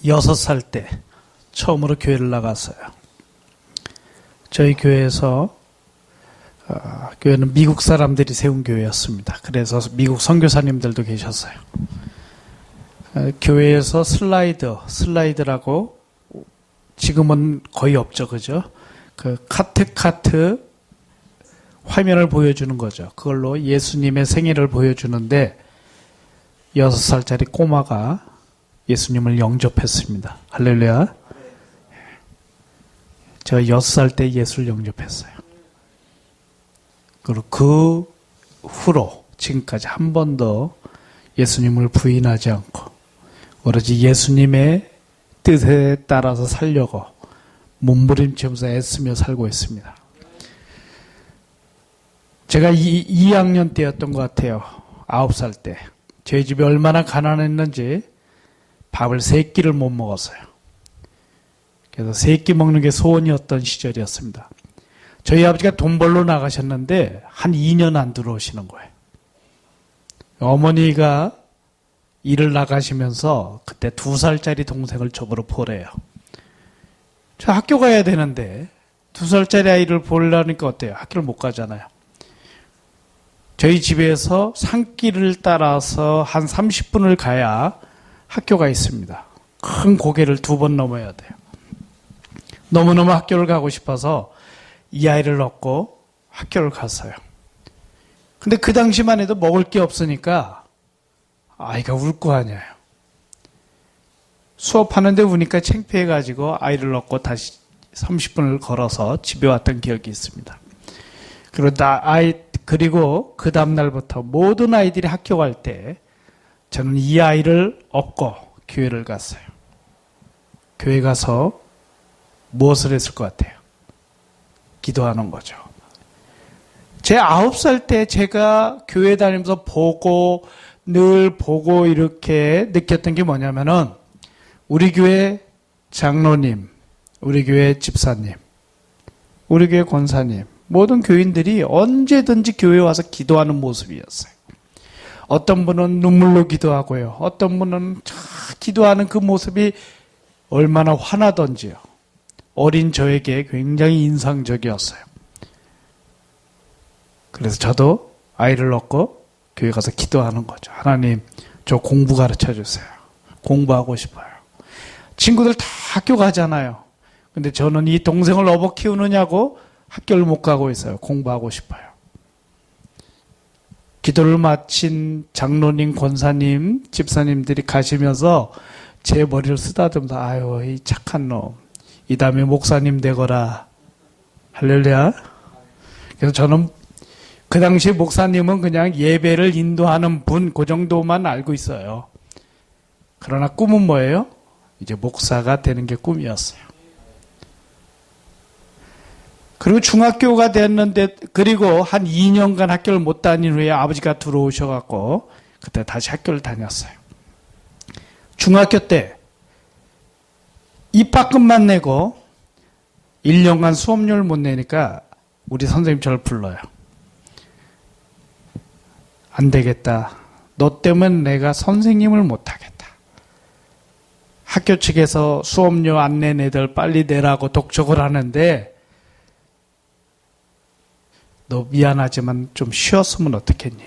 6살 때 처음으로 교회를 나갔어요. 저희 교회에서 교회는 미국 사람들이 세운 교회였습니다. 그래서 미국 선교사님들도 계셨어요. 교회에서 슬라이드라고 지금은 거의 없죠, 그죠? 그 카트 화면을 보여주는 거죠. 그걸로 예수님의 생애를 보여주는데 6살짜리 꼬마가 예수님을 영접했습니다. 할렐루야. 제가 6살 때 예수를 영접했어요. 그리고 그 후로 지금까지 한 번도 예수님을 부인하지 않고 오로지 예수님의 뜻에 따라서 살려고 몸부림치면서 애쓰며 살고 있습니다. 제가 2학년 때였던 것 같아요. 9살 때. 저희 집이 얼마나 가난했는지 밥을 3끼를 못 먹었어요. 그래서 3끼 먹는 게 소원이었던 시절이었습니다. 저희 아버지가 돈 벌러 나가셨는데 한 2년 안 들어오시는 거예요. 어머니가 일을 나가시면서 그때 2살짜리 동생을 저보러 보래요. 저 학교 가야 되는데 2살짜리 아이를 보려니까 어때요? 학교를 못 가잖아요. 저희 집에서 산길을 따라서 한 30분을 가야 학교가 있습니다. 큰 고개를 2번 넘어야 돼요. 너무너무 학교를 가고 싶어서 이 아이를 넣고 학교를 갔어요. 근데 그 당시만 해도 먹을 게 없으니까 아이가 울 거 아니에요. 수업하는데 우니까 창피해가지고 아이를 넣고 다시 30분을 걸어서 집에 왔던 기억이 있습니다. 그리고 그 다음날부터 모든 아이들이 학교 갈 때 저는 이 아이를 업고 교회를 갔어요. 교회 가서 무엇을 했을 것 같아요? 기도하는 거죠. 제 9살 때 제가 교회 다니면서 늘 보고 이렇게 느꼈던 게 뭐냐면은 우리 교회 장로님, 우리 교회 집사님, 우리 교회 권사님, 모든 교인들이 언제든지 교회에 와서 기도하는 모습이었어요. 어떤 분은 눈물로 기도하고요. 어떤 분은 기도하는 그 모습이 얼마나 화나던지요. 어린 저에게 굉장히 인상적이었어요. 그래서 저도 아이를 넣고 교회 가서 기도하는 거죠. 하나님, 저 공부 가르쳐 주세요. 공부하고 싶어요. 친구들 다 학교 가잖아요. 근데 저는 이 동생을 업어 키우느냐고 학교를 못 가고 있어요. 공부하고 싶어요. 기도를 마친 장로님, 권사님, 집사님들이 가시면서 제 머리를 쓰다듬면서 아유, 이 착한 놈. 이 다음에 목사님 되거라. 할렐루야. 그래서 저는 그 당시 목사님은 그냥 예배를 인도하는 분, 그 정도만 알고 있어요. 그러나 꿈은 뭐예요? 이제 목사가 되는 게 꿈이었어요. 그리고 중학교가 됐는데, 그리고 한 2년간 학교를 못 다닌 후에 아버지가 들어오셔갖고, 그때 다시 학교를 다녔어요. 중학교 때, 입학금만 내고, 1년간 수업료를 못 내니까, 우리 선생님 저를 불러요. 안 되겠다. 너 때문에 내가 선생님을 못하겠다. 학교 측에서 수업료 안 낸 애들 빨리 내라고 독촉을 하는데 너 미안하지만 좀 쉬었으면 어떻겠니?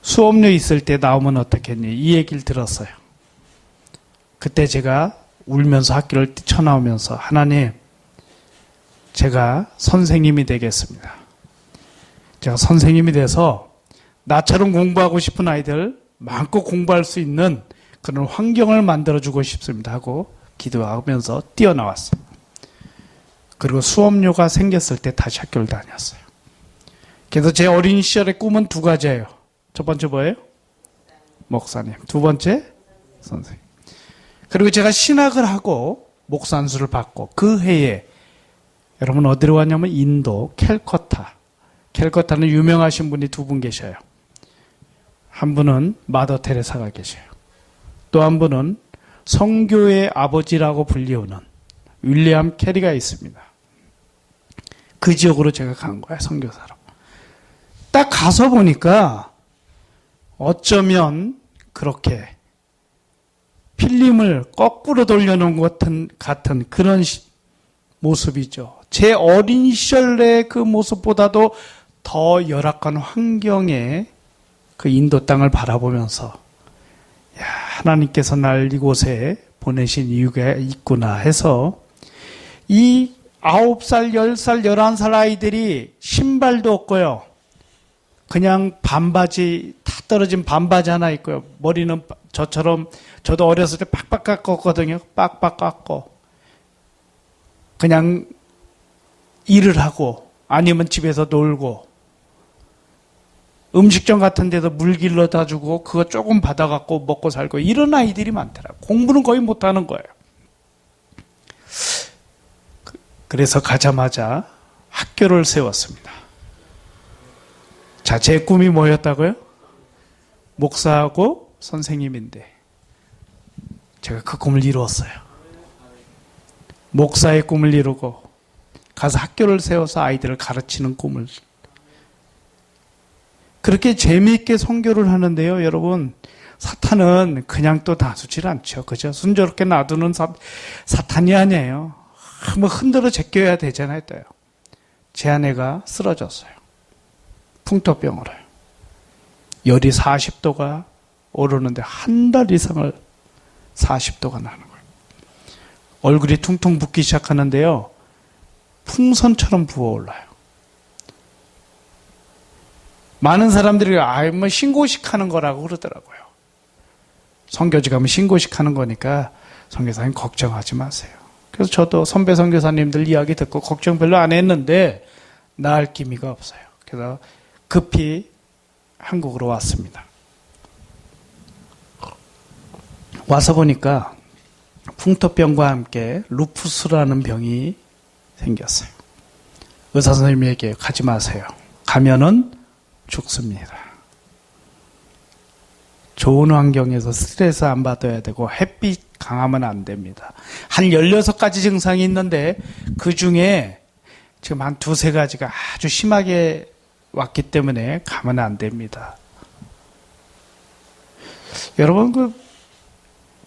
수업료 있을 때 나오면 어떻겠니? 이 얘기를 들었어요. 그때 제가 울면서 학교를 뛰쳐나오면서 하나님, 제가 선생님이 되겠습니다. 제가 선생님이 돼서 나처럼 공부하고 싶은 아이들 마음껏 공부할 수 있는 그런 환경을 만들어주고 싶습니다 하고 기도하면서 뛰어나왔어요. 그리고 수업료가 생겼을 때 다시 학교를 다녔어요. 그래서 제 어린 시절의 꿈은 2가지예요. 첫 번째 뭐예요? 목사님. 2번째 선생님. 그리고 제가 신학을 하고 목사 안수를 받고 그 해에 여러분 어디로 갔냐면 인도 캘커타. 캘커타는 유명하신 분이 2분 계셔요. 한 분은 마더 테레사가 계셔요. 또 한 분은 성교의 아버지라고 불리우는 윌리엄 캐리가 있습니다. 그 지역으로 제가 간 거예요, 선교사로. 딱 가서 보니까 어쩌면 그렇게 필름을 거꾸로 돌려놓은 것 같은 그런 모습이죠. 제 어린 시절의 그 모습보다도 더 열악한 환경에 그 인도 땅을 바라보면서 야, 하나님께서 날 이곳에 보내신 이유가 있구나 해서 이 9살, 10살, 11살 아이들이 신발도 없고요. 그냥 반바지, 다 떨어진 반바지 하나 있고요. 머리는 저처럼, 저도 어렸을 때 빡빡 깎았거든요. 빡빡 깎고. 그냥 일을 하고, 아니면 집에서 놀고, 음식점 같은 데도 물 길러다 주고, 그거 조금 받아갖고 먹고 살고, 이런 아이들이 많더라고요. 공부는 거의 못하는 거예요. 그래서 가자마자 학교를 세웠습니다. 자, 제 꿈이 뭐였다고요? 목사하고 선생님인데 제가 그 꿈을 이루었어요. 목사의 꿈을 이루고 가서 학교를 세워서 아이들을 가르치는 꿈을. 그렇게 재미있게 선교를 하는데요, 여러분. 사탄은 그냥 또 놔두질 않죠. 그죠? 순조롭게 놔두는 사탄이 아니에요. 한번 흔들어 제껴야 되잖아요, 또요. 제 아내가 쓰러졌어요. 풍토병으로요. 열이 40도가 오르는데 한 달 이상을 40도가 나는 거예요. 얼굴이 퉁퉁 붓기 시작하는데요. 풍선처럼 부어올라요. 많은 사람들이 뭐 신고식 하는 거라고 그러더라고요. 선교지 가면 신고식 하는 거니까 선교사님 걱정하지 마세요. 그래서 저도 선배 선교사님들 이야기 듣고 걱정 별로 안 했는데 나을 기미가 없어요. 그래서 급히 한국으로 왔습니다. 와서 보니까 풍토병과 함께 루푸스라는 병이 생겼어요. 의사 선생님에게 가지 마세요. 가면은 죽습니다. 좋은 환경에서 스트레스 안 받아야 되고 햇빛 강하면 안 됩니다. 한 16가지 증상이 있는데 그 중에 지금 한 두세 가지가 아주 심하게 왔기 때문에 가면 안 됩니다. 여러분,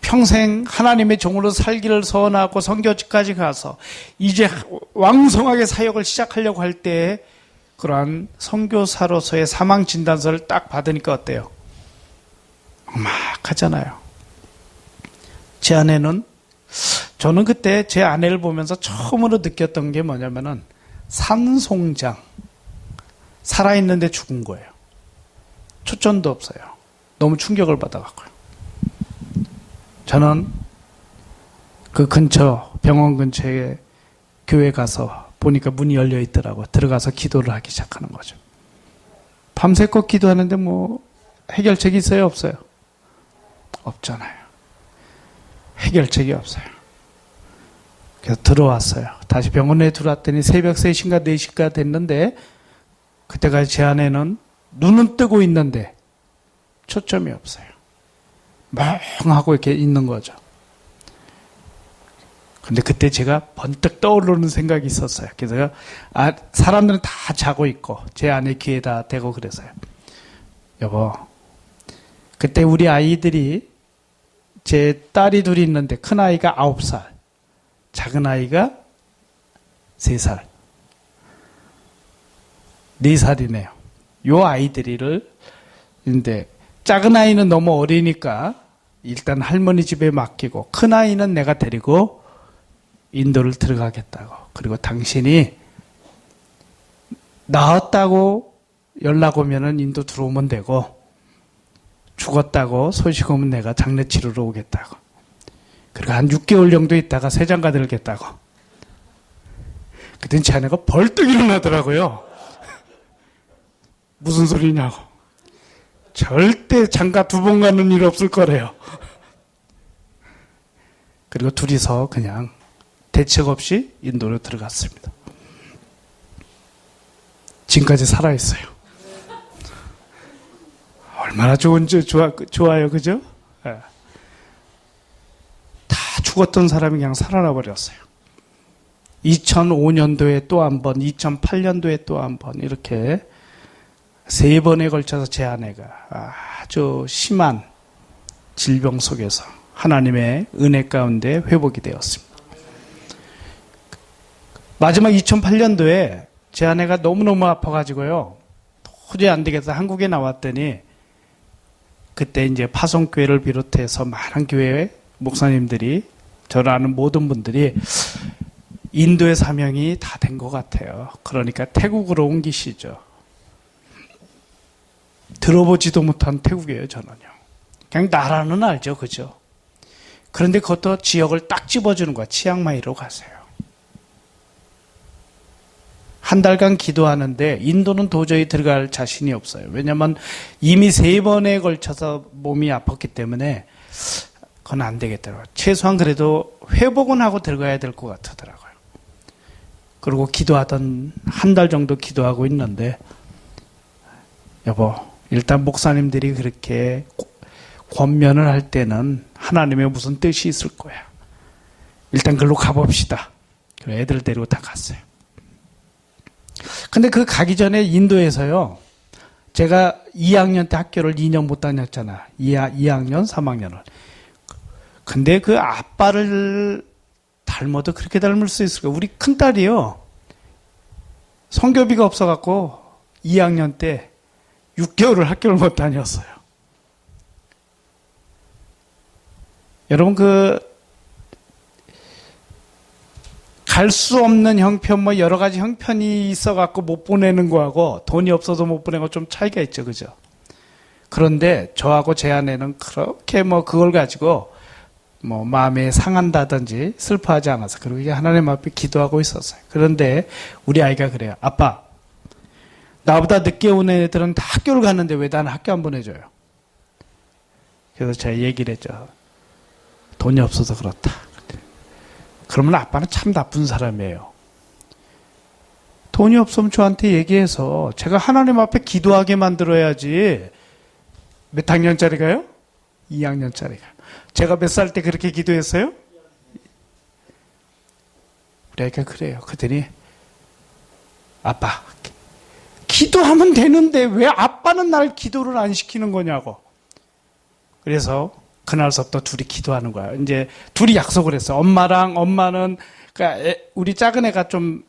평생 하나님의 종으로 살기를 소원하고 선교지까지 가서 이제 왕성하게 사역을 시작하려고 할 때 그러한 선교사로서의 사망 진단서를 딱 받으니까 어때요? 막 하잖아요. 제 아내는, 저는 그때 제 아내를 보면서 처음으로 느꼈던 게 뭐냐면은 산송장, 살아있는데 죽은 거예요. 초점도 없어요. 너무 충격을 받아갖고요. 저는 그 근처, 병원 근처에 교회 가서 보니까 문이 열려 있더라고요. 들어가서 기도를 하기 시작하는 거죠. 밤새껏 기도하는데 뭐 해결책이 있어요? 없어요? 없잖아요. 해결책이 없어요. 그래서 들어왔어요. 다시 병원에 들어왔더니 새벽 3시인가 4시가 됐는데 그때까지 제 아내는 눈은 뜨고 있는데 초점이 없어요. 멍하고 이렇게 있는 거죠. 근데 그때 제가 번뜩 떠오르는 생각이 있었어요. 그래서 사람들은 다 자고 있고 제 아내 귀에다 대고 그래서요. 여보, 그때 우리 아이들이 제 딸이 둘이 있는데 큰 아이가 9살, 작은 아이가 3살, 4살이네요. 요 아이들이를 근데 작은 아이는 너무 어리니까 일단 할머니 집에 맡기고 큰 아이는 내가 데리고 인도를 들어가겠다고. 그리고 당신이 나았다고 연락 오면은 인도 들어오면 되고 죽었다고 소식 오면 내가 장례 치르러 오겠다고. 그리고 한 6개월 정도 있다가 세장가 들겠다고. 그랬더니 제 아내가 벌떡 일어나더라고요. 무슨 소리냐고. 절대 장가 2번 가는 일 없을 거래요. 그리고 둘이서 그냥 대책 없이 인도로 들어갔습니다. 지금까지 살아있어요. 얼마나 좋아요, 그죠? 네. 다 죽었던 사람이 그냥 살아나 버렸어요. 2005년도에 또 한 번, 2008년도에 또 한 번, 이렇게 3번에 걸쳐서 제 아내가 아주 심한 질병 속에서 하나님의 은혜 가운데 회복이 되었습니다. 마지막 2008년도에 제 아내가 너무너무 아파가지고요. 도저히 안 되겠어. 한국에 나왔더니 그때 이제 파송교회를 비롯해서 많은 교회 목사님들이 저를 아는 모든 분들이 인도의 사명이 다 된 것 같아요. 그러니까 태국으로 옮기시죠. 들어보지도 못한 태국이에요, 저는요. 그냥 나라는 알죠, 그죠? 그런데 그것도 지역을 딱 집어주는 거야. 치앙마이로 가세요. 한 달간 기도하는데 인도는 도저히 들어갈 자신이 없어요. 왜냐하면 이미 3번에 걸쳐서 몸이 아팠기 때문에 그건 안 되겠더라고요. 최소한 그래도 회복은 하고 들어가야 될 것 같더라고요. 그리고 기도하던 한 달 정도 기도하고 있는데 여보, 일단 목사님들이 그렇게 권면을 할 때는 하나님의 무슨 뜻이 있을 거야. 일단 글로 가봅시다. 그래서 애들 데리고 다 갔어요. 근데 그 가기 전에 인도에서요, 제가 2학년 때 학교를 2년 못 다녔잖아. 2학년, 3학년을. 근데 그 아빠를 닮아도 그렇게 닮을 수 있을까? 우리 큰딸이요, 성교비가 없어갖고 2학년 때 6개월을 학교를 못 다녔어요. 여러분, 갈 수 없는 형편, 뭐 여러 가지 형편이 있어갖고 못 보내는 거하고 돈이 없어서 못 보내는 거 좀 차이가 있죠, 그죠? 그런데 저하고 제 아내는 그렇게 뭐 그걸 가지고 뭐 마음에 상한다든지 슬퍼하지 않아서 그렇게 하나님 앞에 기도하고 있었어요. 그런데 우리 아이가 그래요. 아빠, 나보다 늦게 오는 애들은 다 학교를 갔는데 왜 나는 학교 안 보내줘요? 그래서 제가 얘기를 했죠. 돈이 없어서 그렇다. 그러면 아빠는 참 나쁜 사람이에요. 돈이 없으면 저한테 얘기해서 제가 하나님 앞에 기도하게 만들어야지. 몇 학년짜리가요? 2학년짜리가. 제가 몇 살 때 그렇게 기도했어요? 우리 아이가 그래요. 그랬더니 아빠, 기도하면 되는데 왜 아빠는 날 기도를 안 시키는 거냐고. 그래서 그날서부터 둘이 기도하는 거야. 이제 둘이 약속을 했어. 엄마는, 그러니까 우리 작은 애가 좀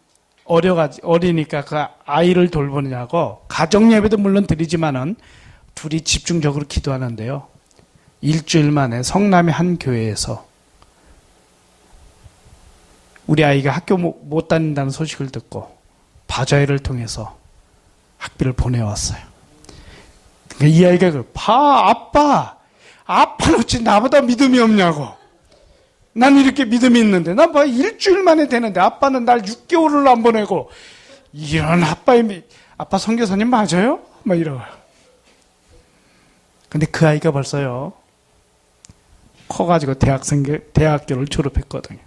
어리니까 그 아이를 돌보느냐고, 가정예배도 물론 드리지만은 둘이 집중적으로 기도하는데요. 일주일 만에 성남의 한 교회에서 우리 아이가 학교 못 다닌다는 소식을 듣고 바자회를 통해서 학비를 보내왔어요. 그러니까 이 아이가 아빠는 어찌 나보다 믿음이 없냐고. 난 이렇게 믿음이 있는데, 난 봐, 일주일 만에 되는데, 아빠는 날 6개월을 안 보내고, 이런 아빠 선교사님 맞아요? 막 이러고. 근데 그 아이가 벌써요, 커가지고 대학교를 졸업했거든요.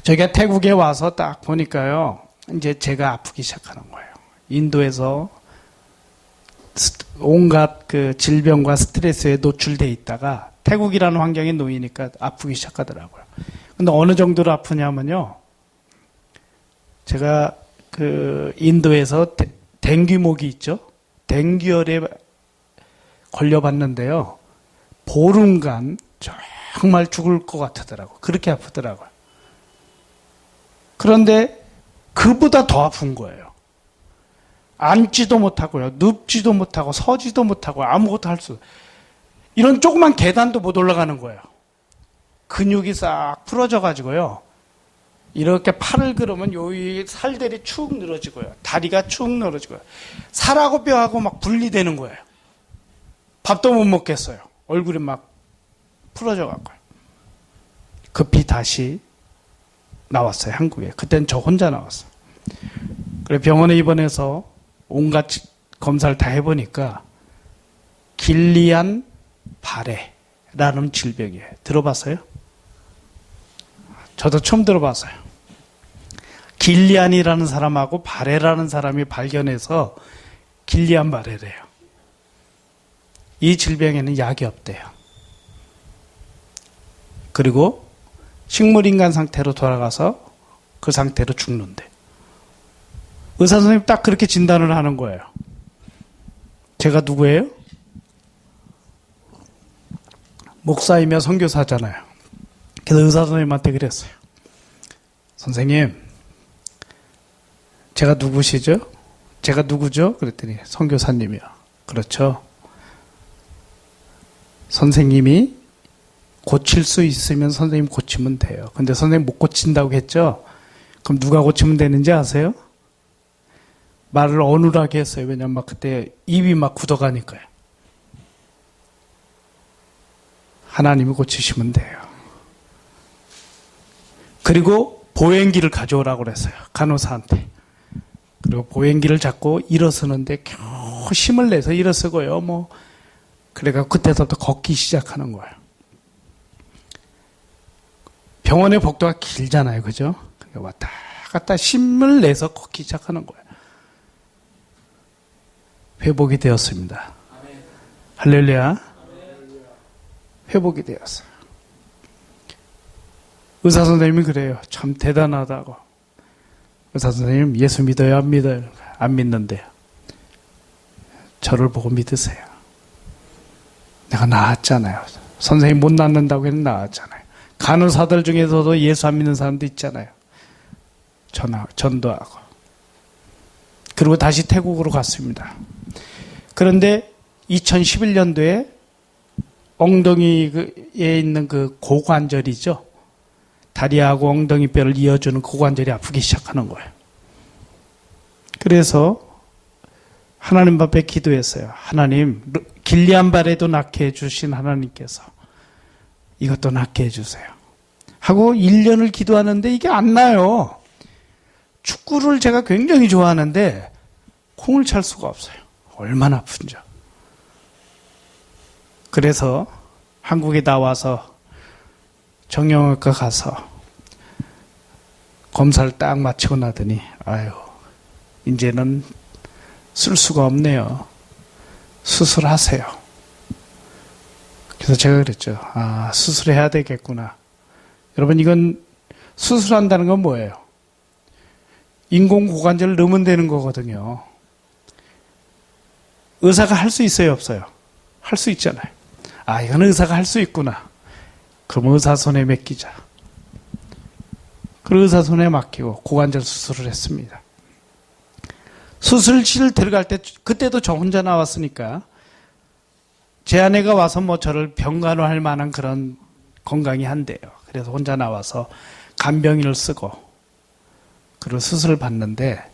저희가 태국에 와서 딱 보니까요, 이제 제가 아프기 시작하는 거예요. 인도에서 온갖 그 질병과 스트레스에 노출돼 있다가 태국이라는 환경에 놓이니까 아프기 시작하더라고요. 근데 어느 정도로 아프냐면요. 제가 그 인도에서 댕귀목이 있죠. 댕귀열에 걸려봤는데요. 보름간 정말 죽을 것 같더라고요. 그렇게 아프더라고요. 그런데 그보다 더 아픈 거예요. 앉지도 못하고요. 눕지도 못하고 서지도 못하고 아무것도 할 수. 이런 조그만 계단도 못 올라가는 거예요. 근육이 싹 풀어져 가지고요. 이렇게 팔을 그으면 요 살들이 축 늘어지고요. 다리가 축 늘어지고요. 살하고 뼈하고 막 분리되는 거예요. 밥도 못 먹겠어요. 얼굴이 막 풀어져 갖고요. 급히 다시 나왔어요. 한국에. 그땐 저 혼자 나왔어요. 그래 병원에 입원해서 온갖 검사를 다 해보니까 길리안 바레라는 질병이에요. 들어봤어요? 저도 처음 들어봤어요. 길리안이라는 사람하고 바레라는 사람이 발견해서 길리안 바레래요. 이 질병에는 약이 없대요. 그리고 식물인간 상태로 돌아가서 그 상태로 죽는데. 의사 선생님 딱 그렇게 진단을 하는 거예요. 제가 누구예요? 목사이며 선교사잖아요. 그래서 의사 선생님한테 그랬어요. 선생님, 제가 누구시죠? 제가 누구죠? 그랬더니 선교사님이요. 그렇죠. 선생님이 고칠 수 있으면 선생님 고치면 돼요. 근데 선생님 못 고친다고 했죠? 그럼 누가 고치면 되는지 아세요? 말을 어눌하게 했어요. 왜냐면 막 그때 입이 막 굳어가니까요. 하나님이 고치시면 돼요. 그리고 보행기를 가져오라고 그랬어요. 간호사한테. 그리고 보행기를 잡고 일어서는데 겨우 힘을 내서 일어서고요. 뭐 그래가 그때부터 걷기 시작하는 거예요. 병원의 복도가 길잖아요. 그죠? 왔다 갔다 힘을 내서 걷기 시작하는 거예요. 회복이 되었습니다. 할렐루야. 회복이 되었어요. 의사 선생님이 그래요. 참 대단하다고. 의사 선생님, 예수 믿어요? 안 믿어요? 안 믿는데요. 저를 보고 믿으세요. 내가 나았잖아요. 선생님 못 낫는다고 해서 나았잖아요. 간호사들 중에서도 예수 안 믿는 사람도 있잖아요. 전도하고. 그리고 다시 태국으로 갔습니다. 그런데 2011년도에 엉덩이에 있는 그 고관절이죠. 다리하고 엉덩이뼈를 이어주는 고관절이 아프기 시작하는 거예요. 그래서 하나님 앞에 기도했어요. 하나님, 길리안발에도 낫게 해주신 하나님께서 이것도 낫게 해주세요. 하고 1년을 기도하는데 이게 안 나요. 축구를 제가 굉장히 좋아하는데 공을 찰 수가 없어요. 얼마나 아픈지. 그래서 한국에 나와서 정형외과 가서 검사를 딱 마치고 나더니 아유, 이제는 쓸 수가 없네요. 수술하세요. 그래서 제가 그랬죠. 아, 수술해야 되겠구나. 여러분, 이건 수술한다는 건 뭐예요? 인공고관절을 넣으면 되는 거거든요. 의사가 할 수 있어요, 없어요? 할 수 있잖아요. 아, 이건 의사가 할 수 있구나. 그럼 의사 손에 맡기자. 그 의사 손에 맡기고 고관절 수술을 했습니다. 수술실 들어갈 때 그때도 저 혼자 나왔으니까 제 아내가 와서 뭐 저를 병간호할 만한 그런 건강이 한대요. 그래서 혼자 나와서 간병인을 쓰고 그리고 수술을 받는데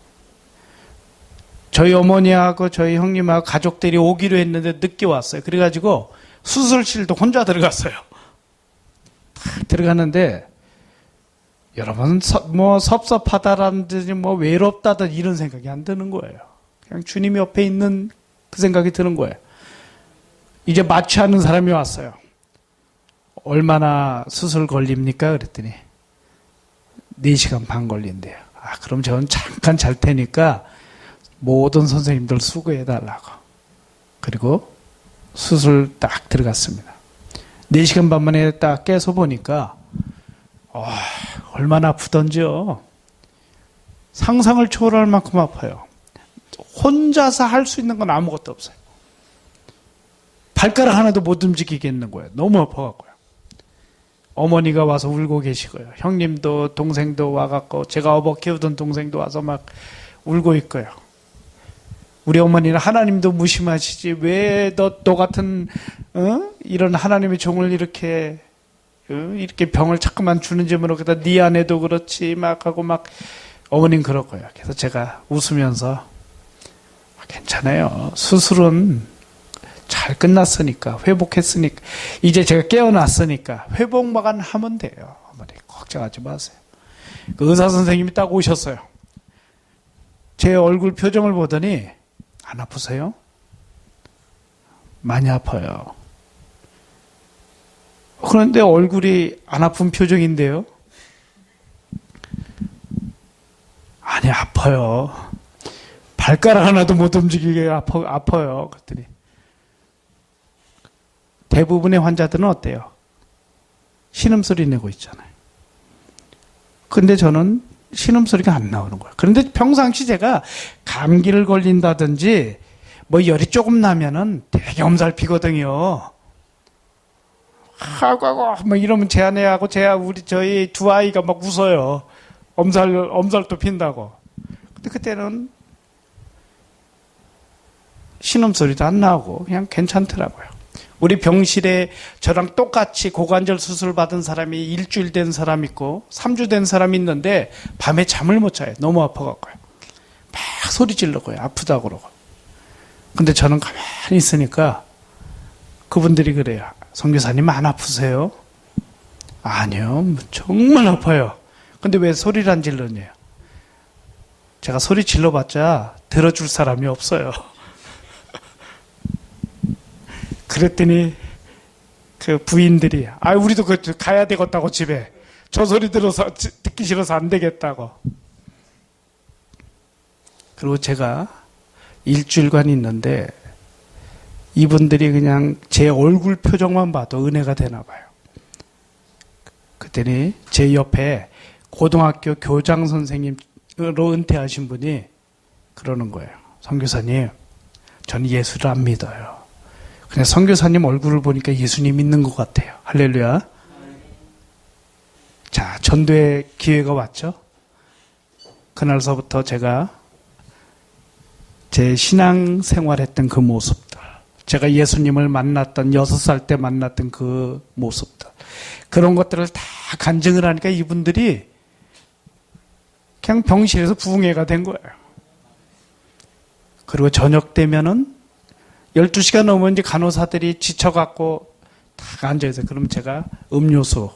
저희 어머니하고 저희 형님하고 가족들이 오기로 했는데 늦게 왔어요. 그래가지고 수술실도 혼자 들어갔어요. 들어갔는데 여러분 뭐 섭섭하다라든지 뭐 외롭다든 이런 생각이 안 드는 거예요. 그냥 주님 옆에 있는 그 생각이 드는 거예요. 이제 마취하는 사람이 왔어요. 얼마나 수술 걸립니까? 그랬더니 4시간 반 걸린대요. 아, 그럼 저는 잠깐 잘 테니까 모든 선생님들 수고해달라고. 그리고 수술 딱 들어갔습니다. 4시간 반 만에 딱 깨서 보니까 얼마나 아프던지요. 상상을 초월할 만큼 아파요. 혼자서 할 수 있는 건 아무것도 없어요. 발가락 하나도 못 움직이겠는 거예요. 너무 아파갖고요. 어머니가 와서 울고 계시고요. 형님도 동생도 와갖고 제가 어버 키우던 동생도 와서 막 울고 있고요. 우리 어머니는 하나님도 무심하시지 왜 너 같은 이런 하나님의 종을 이렇게 병을 자꾸만 주는지 모르겠다. 네 아내도 그렇지 막 하고 막 어머님 그러고요. 그래서 제가 웃으면서 괜찮아요. 수술은 잘 끝났으니까 회복했으니까 이제 제가 깨어났으니까 회복만 하면 돼요. 어머니 걱정하지 마세요. 그 의사 선생님이 딱 오셨어요. 제 얼굴 표정을 보더니 안 아프세요? 많이 아파요. 그런데 얼굴이 안 아픈 표정인데요? 아니 아파요. 발가락 하나도 못 움직이게 아파요. 그랬더니 대부분의 환자들은 어때요? 신음소리 내고 있잖아요. 근데 저는 신음소리가 안 나오는 거예요. 그런데 평상시 제가 감기를 걸린다든지 뭐 열이 조금 나면은 되게 엄살피거든요. 하고 막 이러면 제 아내하고 저희 두 아이가 막 웃어요. 엄살도 핀다고. 근데 그때는 신음소리도 안 나오고 그냥 괜찮더라고요. 우리 병실에 저랑 똑같이 고관절 수술 받은 사람이 일주일 된 사람 있고 3주 된 사람이 있는데 밤에 잠을 못 자요. 너무 아파갖고요. 막 소리 지르고요. 아프다고 그러고. 근데 저는 가만히 있으니까 그분들이 그래요. 선교사님 안 아프세요? 아니요. 정말 아파요. 근데 왜 소리를 안 질러냐요? 제가 소리 질러봤자 들어줄 사람이 없어요. 그랬더니 그 부인들이 우리도 가야 되겠다고 집에 저 소리 들어서 듣기 싫어서 안 되겠다고. 그리고 제가 일주일간 있는데 이분들이 그냥 제 얼굴 표정만 봐도 은혜가 되나 봐요. 그랬더니 제 옆에 고등학교 교장 선생님으로 은퇴하신 분이 그러는 거예요. 선교사님, 저는 예수를 안 믿어요. 그냥 선교사님 얼굴을 보니까 예수님 믿는 것 같아요. 할렐루야. 자, 전도의 기회가 왔죠. 그날서부터 제가 제 신앙생활했던 그 모습들, 제가 예수님을 만났던 6살 때 만났던 그 모습들, 그런 것들을 다 간증을 하니까 이분들이 그냥 병실에서 부흥회가 된 거예요. 그리고 저녁 되면은 12시가 넘으면 이제 간호사들이 지쳐갖고 다 앉아있어요. 그럼 제가 음료수,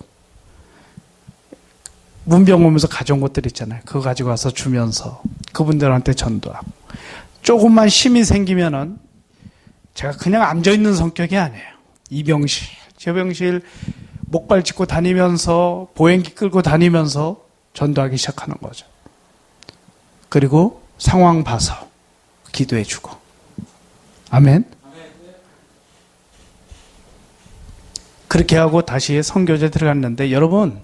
문병 오면서 가져온 것들 있잖아요. 그거 가지고 와서 주면서 그분들한테 전도하고. 조금만 힘이 생기면은 제가 그냥 앉아있는 성격이 아니에요. 이 병실, 저 병실 목발 짚고 다니면서 보행기 끌고 다니면서 전도하기 시작하는 거죠. 그리고 상황 봐서 기도해주고. 아멘. 그렇게 하고 다시 선교제 들어갔는데 여러분,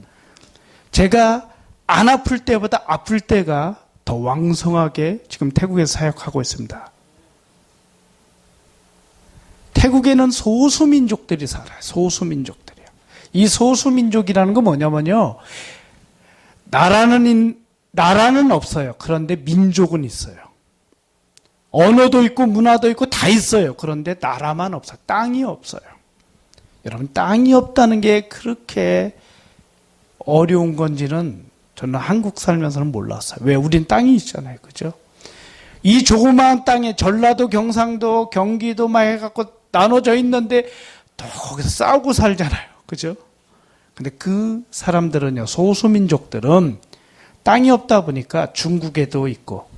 제가 안 아플 때보다 아플 때가 더 왕성하게 지금 태국에서 사역하고 있습니다. 태국에는 소수민족들이 살아요. 소수민족들이요. 이 소수민족이라는 건 뭐냐면요, 나라는 없어요. 그런데 민족은 있어요. 언어도 있고 문화도 있고 다 있어요. 그런데 나라만 없어요. 땅이 없어요. 여러분, 땅이 없다는 게 그렇게 어려운 건지는 저는 한국 살면서는 몰랐어요. 왜? 우린 땅이 있잖아요. 그죠? 이 조그마한 땅에 전라도, 경상도, 경기도 막 해갖고 나눠져 있는데 또 거기서 싸우고 살잖아요. 그죠? 근데 그 사람들은요, 소수민족들은 땅이 없다 보니까 중국에도 있고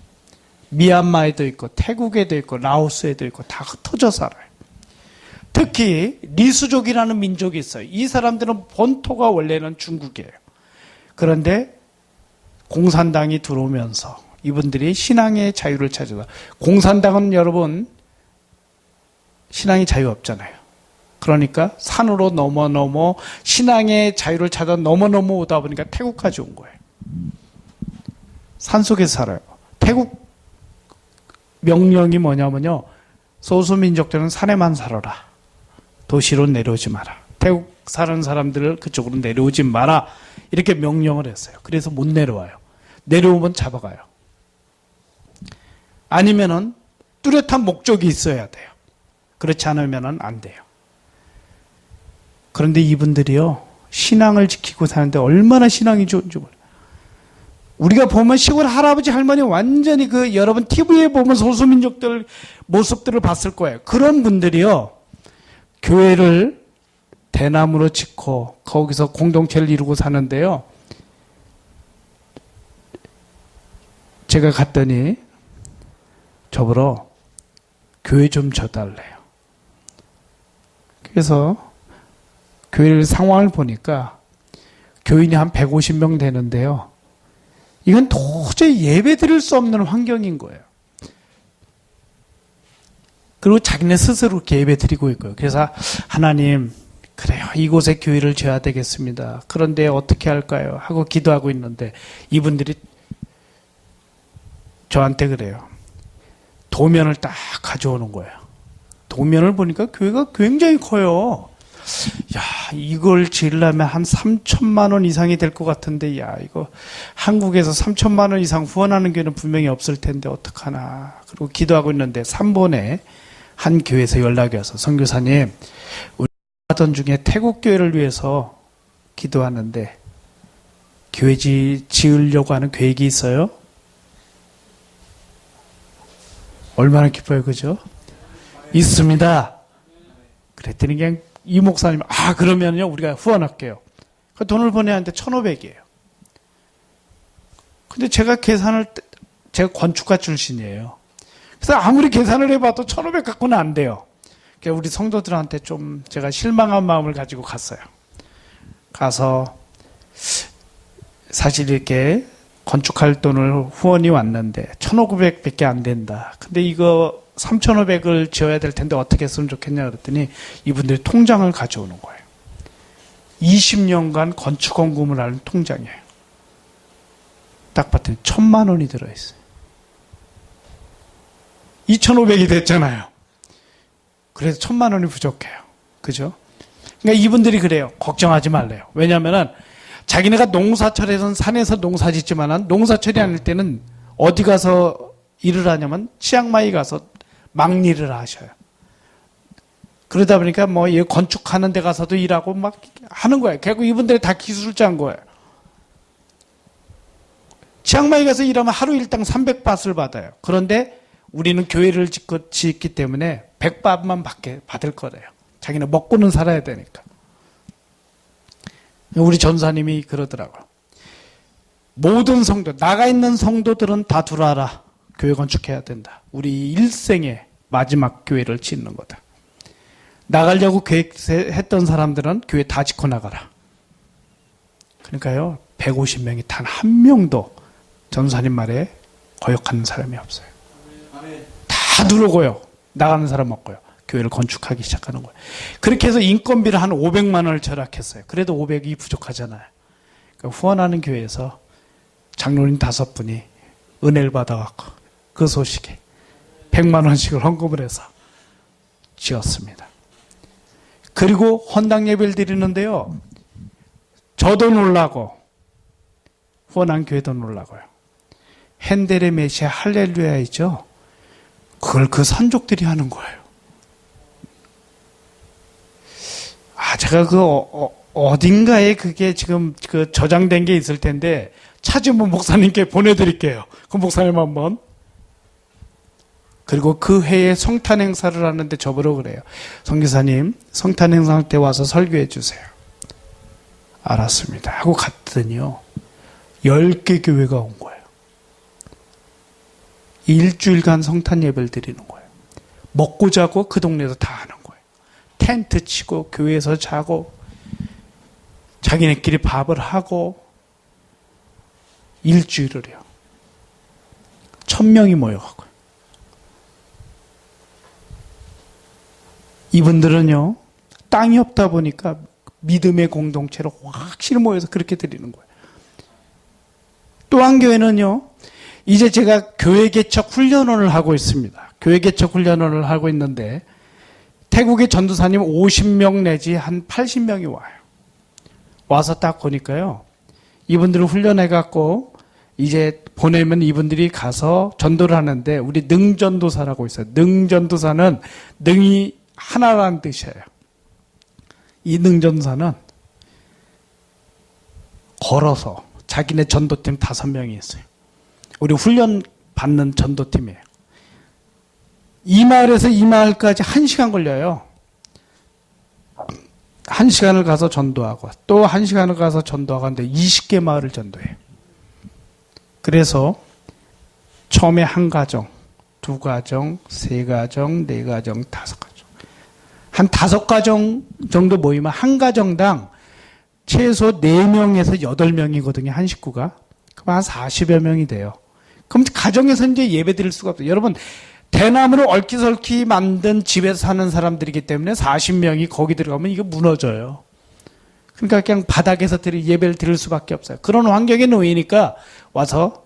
미얀마에도 있고 태국에도 있고 라오스에도 있고 다 흩어져 살아요. 특히 리수족이라는 민족이 있어요. 이 사람들은 본토가 원래는 중국이에요. 그런데 공산당이 들어오면서 이분들이 신앙의 자유를 찾아서, 공산당은 여러분 신앙의 자유 없잖아요. 그러니까 산으로 넘어 신앙의 자유를 찾아 넘어 오다 보니까 태국까지 온 거예요. 산속에서 살아요. 태국 명령이 뭐냐면요, 소수민족들은 산에만 살아라. 도시로 내려오지 마라. 태국 사는 사람들을 그쪽으로 내려오지 마라. 이렇게 명령을 했어요. 그래서 못 내려와요. 내려오면 잡아가요. 아니면은 뚜렷한 목적이 있어야 돼요. 그렇지 않으면은 안 돼요. 그런데 이분들이요, 신앙을 지키고 사는데 얼마나 신앙이 좋은지 몰라요. 우리가 보면 시골 할아버지 할머니 완전히 여러분 TV에 보면 소수민족들 모습들을 봤을 거예요. 그런 분들이요, 교회를 대나무로 짓고 거기서 공동체를 이루고 사는데요, 제가 갔더니 저보러 교회 좀 져달래요. 그래서 교회 상황을 보니까 교인이 한 150명 되는데요, 이건 도저히 예배 드릴 수 없는 환경인 거예요. 그리고 자기네 스스로 이렇게 예배 드리고 있고요. 그래서 하나님, 그래요, 이곳에 교회를 지어야 되겠습니다. 그런데 어떻게 할까요? 하고 기도하고 있는데 이분들이 저한테 그래요. 도면을 딱 가져오는 거예요. 도면을 보니까 교회가 굉장히 커요. 야, 이걸 지으려면 한 3천만 원 이상이 될 것 같은데, 야, 이거 한국에서 3천만 원 이상 후원하는 교회는 분명히 없을 텐데 어떡하나. 그리고 기도하고 있는데 3번에 한 교회에서 연락이 와서, 선교사님, 우리 하던 중에 태국 교회를 위해서 기도하는데 교회 지으려고 하는 계획이 있어요? 얼마나 기뻐요, 그죠? 있습니다. 그랬더니 그냥 이 목사님, 그러면요, 우리가 후원할게요. 그 돈을 보내야 하는데 1,500이에요. 근데 제가 제가 건축가 출신이에요. 그래서 아무리 계산을 해봐도 1,500 갖고는 안 돼요. 그래서 우리 성도들한테 좀 제가 실망한 마음을 가지고 갔어요. 가서, 사실 이렇게 건축할 돈을 후원이 왔는데 1,500 밖에 안 된다. 근데 이거 3,500을 지어야 될 텐데 어떻게 했으면 좋겠냐 그랬더니 이분들이 통장을 가져오는 거예요. 20년간 건축 원금을 하는 통장이에요. 딱 봤더니 1,000만 원이 들어있어요. 2,500이 됐잖아요. 그래서 1,000만 원이 부족해요. 그죠? 그러니까 이분들이 그래요. 걱정하지 말래요. 왜냐면은 자기네가 농사철에선 산에서 농사 짓지만은 농사철이 아닐 때는 어디 가서 일을 하냐면 치앙마이 가서 막일을 하셔요. 그러다 보니까 뭐 건축하는 데 가서도 일하고 막 하는 거예요. 결국 이분들이 다 기술자인 거예요. 치앙마이 가서 일하면 하루 일당 300바트를 받아요. 그런데 우리는 교회를 짓기 때문에 100바트만 받을 거래요. 자기는 먹고는 살아야 되니까. 우리 전사님이 그러더라고요. 모든 성도, 나가 있는 성도들은 다 들어와라. 교회 건축해야 된다. 우리 일생의 마지막 교회를 짓는 거다. 나가려고 계획했던 사람들은 교회 다 짓고 나가라. 그러니까요, 150명이 단 한 명도 전사님 말에 거역하는 사람이 없어요. 다 들어오고요. 나가는 사람 없고요. 교회를 건축하기 시작하는 거예요. 그렇게 해서 인건비를 한 500만 원을 절약했어요. 그래도 500이 부족하잖아요. 그러니까 후원하는 교회에서 장로님 5분이 은혜를 받아갖고 그 소식에 100만 원씩을 헌금을 해서 지었습니다. 그리고 헌당 예배를 드리는데요. 저도 놀라고 후원한 교회도 놀라고요. 핸델의 메시아 할렐루야이죠. 그걸 그 선족들이 하는 거예요. 제가 어딘가에 그게 지금 저장된 게 있을 텐데 찾으면 목사님께 보내드릴게요. 그 목사님 한번. 그리고 그 해에 성탄 행사를 하는데 저보러 그래요. 선교사님, 성탄 행사 때 와서 설교해 주세요. 알았습니다. 하고 갔더니요. 10개 교회가 온 거예요. 일주일간 성탄 예배를 드리는 거예요. 먹고 자고 그 동네에서 다 하는 거예요. 텐트 치고 교회에서 자고 자기네끼리 밥을 하고 일주일을요. 1,000명이 모여가고요. 이분들은요. 땅이 없다 보니까 믿음의 공동체로 확실히 모여서 그렇게 드리는 거예요. 또 한 교회는요. 이제 제가 교회 개척 훈련원을 하고 있습니다. 교회 개척 훈련원을 하고 있는데 태국의 전도사님 50명 내지 한 80명이 와요. 와서 딱 보니까요. 이분들을 훈련해갖고 이제 보내면 이분들이 가서 전도를 하는데 우리 능전도사라고 있어요. 능전도사는 능이 하나라는 뜻이에요. 이 능전도사는 걸어서 자기네 전도팀 5명이 있어요. 우리 훈련 받는 전도팀이에요. 이 마을에서 이 마을까지 1시간 걸려요. 1시간을 가서 전도하고 또 1시간을 가서 전도하고 하는데 20개 마을을 전도해요. 그래서 처음에 1가정, 2가정, 3가정, 4가정, 5가정. 한 5가정 정도 모이면 한 가정당 최소 4명에서 8명이거든요. 한 식구가. 그럼 한 40여 명이 돼요. 그럼 가정에서 이제 예배 드릴 수가 없어요. 여러분, 대나무를 얼기설기 만든 집에서 사는 사람들이기 때문에 40명이 거기 들어가면 이게 무너져요. 그러니까 그냥 바닥에서 예배를 드릴 수밖에 없어요. 그런 환경에 놓이니까 와서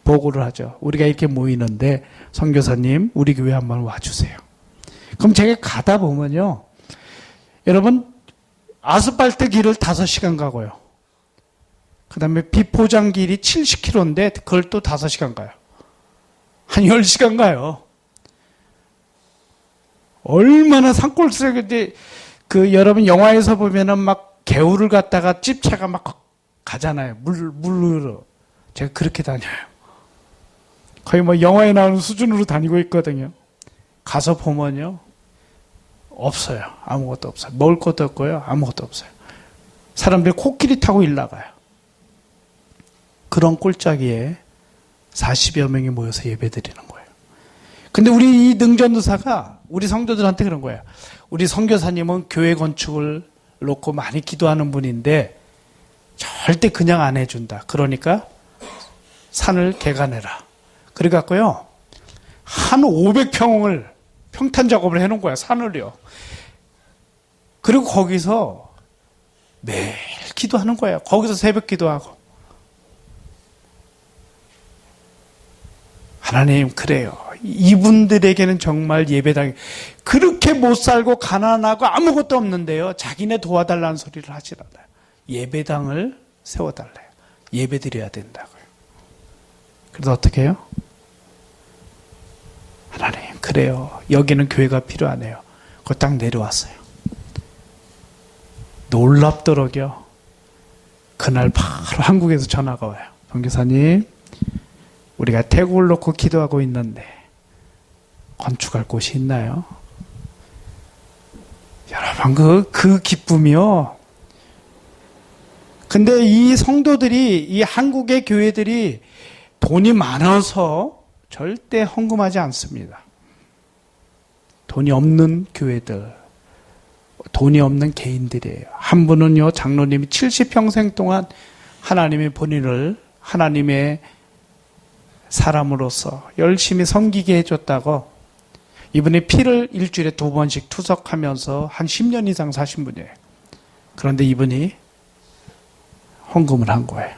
보고를 하죠. 우리가 이렇게 모이는데 선교사님 우리 교회 한번 와주세요. 그럼 제가 가다 보면요. 여러분, 아스팔트 길을 5시간 가고요. 그 다음에 비포장 길이 70km인데 그걸 또 5시간 가요. 한 10시간 가요. 얼마나 산골스러운데, 여러분 영화에서 보면은 막 개울을 갖다가 집차가 막 가잖아요. 물로. 제가 그렇게 다녀요. 거의 뭐 영화에 나오는 수준으로 다니고 있거든요. 가서 보면요. 없어요. 아무것도 없어요. 먹을 것도 없고요. 아무것도 없어요. 사람들이 코끼리 타고 일 나가요. 그런 꼴짜기에 40여 명이 모여서 예배 드리는 거예요. 근데 우리 이 능전도사가 우리 성도들한테 그런 거예요. 우리 선교사님은 교회 건축을 놓고 많이 기도하는 분인데 절대 그냥 안 해준다. 그러니까 산을 개간해라. 그래갖고요. 한 500평을 평탄 작업을 해놓은 거야. 산을요. 그리고 거기서 매일 기도하는 거예요. 거기서 새벽 기도하고. 하나님, 그래요. 이분들에게는 정말 예배당이 그렇게 못 살고 가난하고 아무것도 없는데요. 자기네 도와달라는 소리를 하질 않아요. 예배당을 세워달래요. 예배 드려야 된다고요. 그래서 어떻게 해요? 하나님, 그래요. 여기는 교회가 필요하네요. 그거 딱 내려왔어요. 놀랍도록요. 그날 바로 한국에서 전화가 와요. 선교사님, 우리가 태국을 놓고 기도하고 있는데 건축할 곳이 있나요? 여러분, 그 기쁨이요. 근데 이 성도들이, 이 한국의 교회들이 돈이 많아서 절대 헌금하지 않습니다. 돈이 없는 교회들, 돈이 없는 개인들이에요. 한 분은요, 장로님이 70평생 동안 하나님의 본인을 하나님의 사람으로서 열심히 섬기게 해줬다고, 이분이 피를 일주일에 2번씩 투석하면서 한 10년 이상 사신 분이에요. 그런데 이분이 헌금을 한 거예요.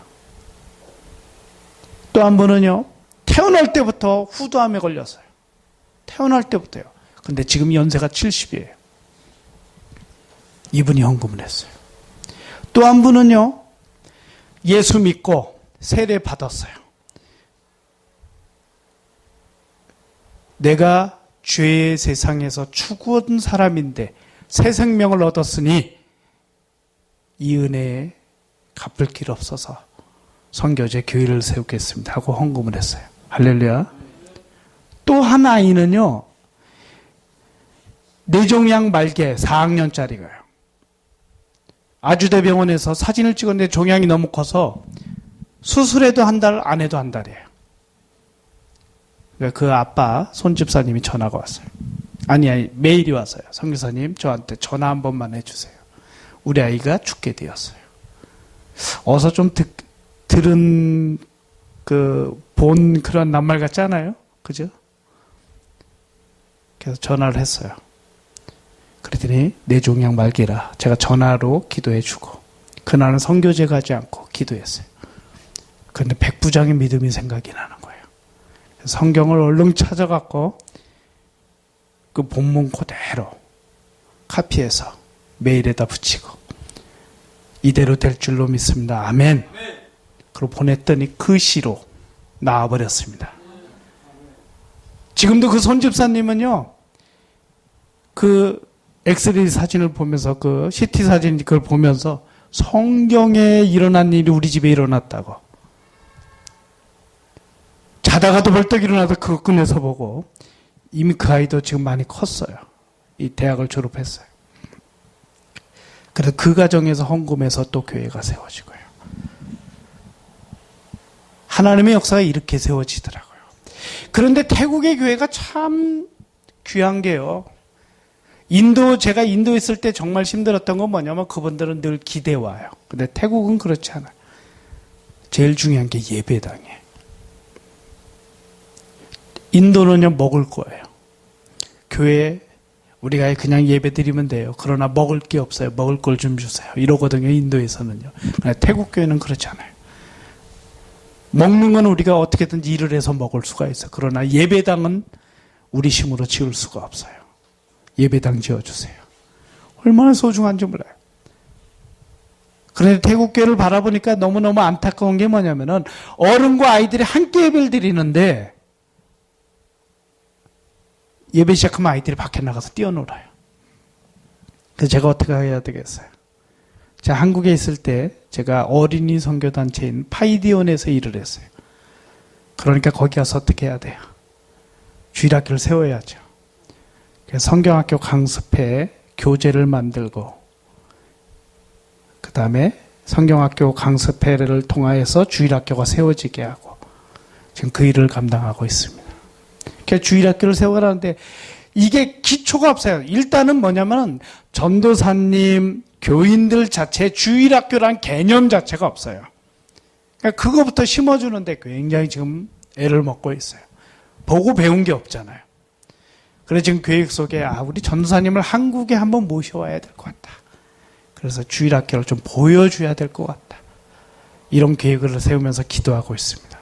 또 한 분은요, 태어날 때부터 후두암에 걸렸어요. 태어날 때부터요. 근데 지금 연세가 70이에요. 이분이 헌금을 했어요. 또 한 분은요, 예수 믿고 세례 받았어요. 내가 죄의 세상에서 죽은 사람인데 새 생명을 얻었으니 이 은혜에 갚을 길 없어서 선교제 교회를 세우겠습니다 하고 헌금을 했어요. 할렐루야. 또 한 아이는요, 뇌종양 말개 4학년짜리가요. 아주대병원에서 사진을 찍었는데 종양이 너무 커서 수술해도 한 달, 안 해도 한 달이에요. 그 아빠 손집사님이 전화가 왔어요. 아니 메일이 왔어요. 선교사님, 저한테 전화 한 번만 해주세요. 우리 아이가 죽게 되었어요. 어서 좀 들은 본 그런 낱말 같지 않아요? 그죠? 그래서 전화를 했어요. 그랬더니 뇌종양 말기라 제가 전화로 기도해주고, 그날은 선교제 가지 않고 기도했어요. 그런데 백부장의 믿음이 생각이 나는 거예요. 성경을 얼른 찾아갖고 그 본문 그대로 카피해서 메일에다 붙이고, 이대로 될 줄로 믿습니다. 아멘. 그리고 보냈더니 그 시로 나와버렸습니다. 지금도 그 손집사님은요, 그 엑스레이 사진을 보면서, 그 CT 사진 그걸 보면서 성경에 일어난 일이 우리 집에 일어났다고, 자다가도 벌떡 일어나서 그거 꺼내서 보고, 이미 그 아이도 지금 많이 컸어요. 이 대학을 졸업했어요. 그래서 그 과정에서 헌금해서 또 교회가 세워지고요. 하나님의 역사가 이렇게 세워지더라고요. 그런데 태국의 교회가 참 귀한 게요. 제가 인도 있을 때 정말 힘들었던 건 뭐냐면 그분들은 늘 기대 와요. 근데 태국은 그렇지 않아요. 제일 중요한 게 예배당이에요. 인도는요, 먹을 거예요. 교회에 우리가 그냥 예배 드리면 돼요. 그러나 먹을 게 없어요. 먹을 걸 좀 주세요. 이러거든요, 인도에서는요. 태국 교회는 그렇지 않아요. 먹는 건 우리가 어떻게든지 일을 해서 먹을 수가 있어요. 그러나 예배당은 우리 힘으로 지을 수가 없어요. 예배당 지어주세요. 얼마나 소중한지 몰라요. 그런데 태국교회를 바라보니까 너무너무 안타까운 게 뭐냐면은 어른과 아이들이 함께 예배를 드리는데 예배 시작하면 아이들이 밖에 나가서 뛰어놀아요. 그래서 제가 어떻게 해야 되겠어요? 제가 한국에 있을 때 제가 어린이 선교단체인 파이디온에서 일을 했어요. 그러니까 거기 가서 어떻게 해야 돼요? 주일학교를 세워야죠. 그래서 성경학교 강습회 교재를 만들고 그 다음에 성경학교 강습회를 통하여서 주일학교가 세워지게 하고 지금 그 일을 감당하고 있습니다. 그래서 주일학교를 세워라는데 이게 기초가 없어요. 일단은 뭐냐면 전도사님, 교인들 자체 주일학교란 개념 자체가 없어요. 그러니까 그거부터 심어주는데 굉장히 지금 애를 먹고 있어요. 보고 배운 게 없잖아요. 그래서 지금 계획 속에 우리 전도사님을 한국에 한번 모셔와야 될 것 같다. 그래서 주일학교를 좀 보여줘야 될 것 같다. 이런 계획을 세우면서 기도하고 있습니다.